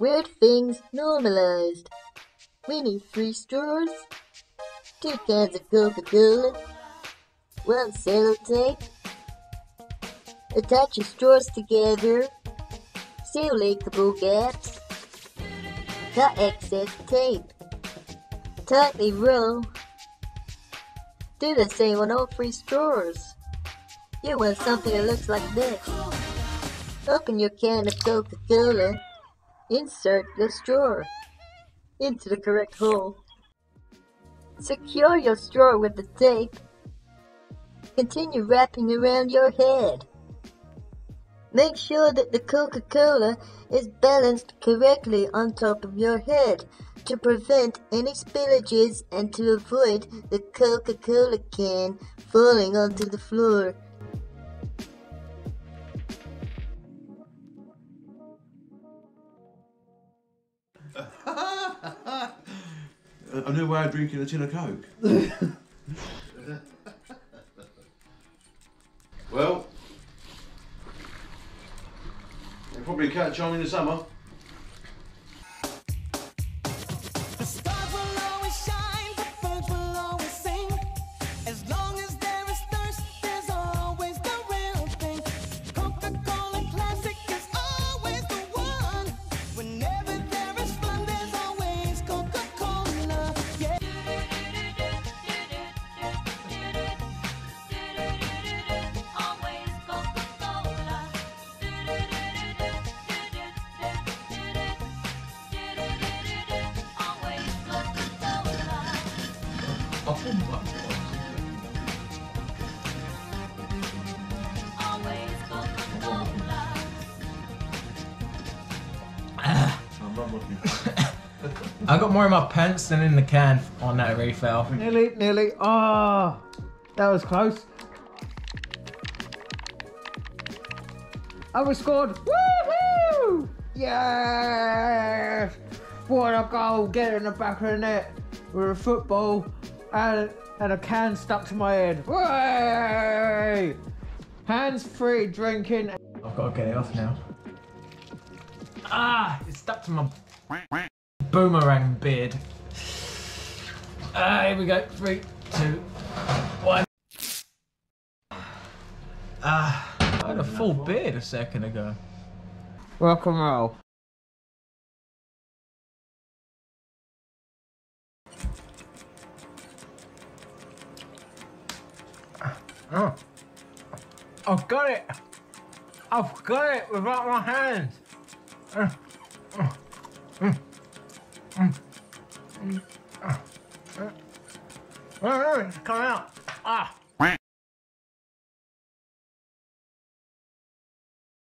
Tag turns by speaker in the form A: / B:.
A: Weird things normalized. We need 3 straws, 2 cans of Coca-Cola, 1 sellotape. Attach your straws together. Seal leakable gaps. Cut excess tape. Tightly roll. Do the same on all 3 straws. You want something that looks like this. Open your can of Coca-Cola. Insert the straw into the correct hole. Secure your straw with the tape. Continue wrapping around your head. Make sure that the Coca-Cola is balanced correctly on top of your head to prevent any spillages and to avoid the Coca-Cola can falling onto the floor.
B: A new way of drinking a tin of Coke. Well, you'll probably catch on in the summer.
C: The stars will always shine, the birds will always sing. As long as there is thirst, there's always the real thing. Coca-Cola Classic is always the one. Whenever there is fun, there's always Coca-Cola. Yeah. Always Coca-Cola.
D: I got more in my pants than in the can on that refill.
E: Nearly. Oh, that was close. Oh, we scored. Woohoo! Yes! What a goal. Get in the back of the net with a football and a can stuck to my head. Way! Hands free drinking.
D: I've got to get it off now. Ah, it's stuck to my boomerang beard. Here we go. 3, 2, 1. I had a full beard a second ago.
E: Rock and roll.
D: Oh. I've got it! I've got it without my hands! It's come out! Ah!